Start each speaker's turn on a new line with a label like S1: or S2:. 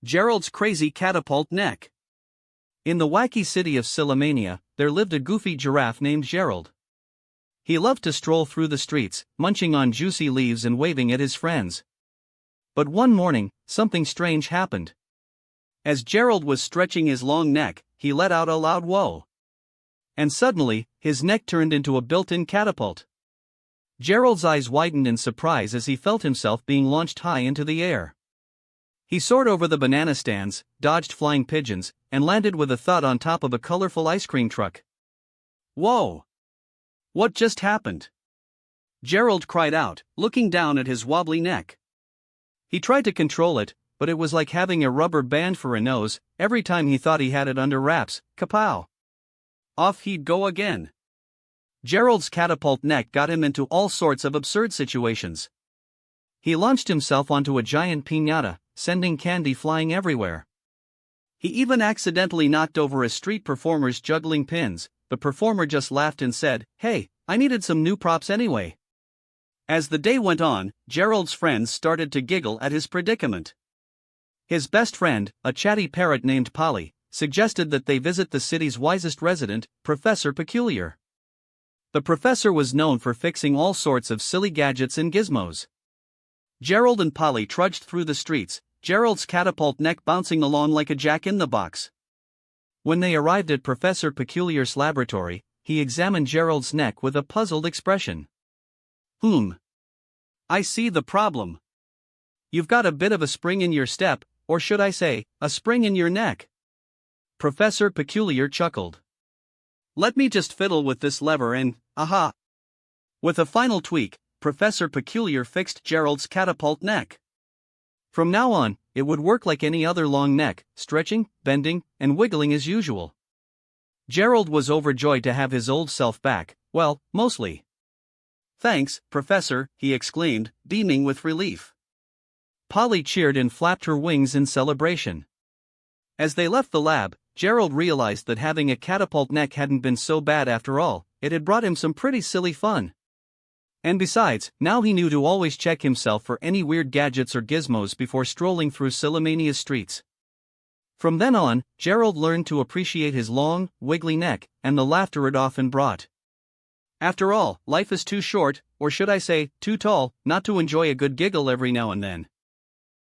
S1: Gerald's crazy catapult neck. In the wacky city of Sillimania, there lived a goofy giraffe named Gerald. He loved to stroll through the streets, munching on juicy leaves and waving at his friends. But one morning, something strange happened. As Gerald was stretching his long neck, he let out a loud whoa. And suddenly, his neck turned into a built-in catapult. Gerald's eyes widened in surprise as he felt himself being launched high into the air. He soared over the banana stands, dodged flying pigeons, and landed with a thud on top of a colorful ice cream truck. Whoa! What just happened? Gerald cried out, looking down at his wobbly neck. He tried to control it, but it was like having a rubber band for a nose. Every time he thought he had it under wraps, KAPOW! Off he'd go again. Gerald's catapult neck got him into all sorts of absurd situations. He launched himself onto a giant pinata, sending candy flying everywhere. He even accidentally knocked over a street performer's juggling pins. The performer just laughed and said, "Hey, I needed some new props anyway." As the day went on, Gerald's friends started to giggle at his predicament. His best friend, a chatty parrot named Polly, suggested that they visit the city's wisest resident, Professor Peculiar. The professor was known for fixing all sorts of silly gadgets and gizmos. Gerald and Polly trudged through the streets, Gerald's catapult neck bouncing along like a jack-in-the-box. When they arrived at Professor Peculiar's laboratory, he examined Gerald's neck with a puzzled expression. I see the problem. You've got a bit of a spring in your step, or should I say, a spring in your neck." Professor Peculiar chuckled. "Let me just fiddle with this lever and, aha!" With a final tweak, Professor Peculiar fixed Gerald's catapult neck. From now on, it would work like any other long neck, stretching, bending, and wiggling as usual. Gerald was overjoyed to have his old self back, well, mostly. "Thanks, Professor," he exclaimed, beaming with relief. Polly cheered and flapped her wings in celebration. As they left the lab, Gerald realized that having a catapult neck hadn't been so bad after all. It had brought him some pretty silly fun. And besides, now he knew to always check himself for any weird gadgets or gizmos before strolling through Sillimania's streets. From then on, Gerald learned to appreciate his long, wiggly neck, and the laughter it often brought. After all, life is too short, or should I say, too tall, not to enjoy a good giggle every now and then.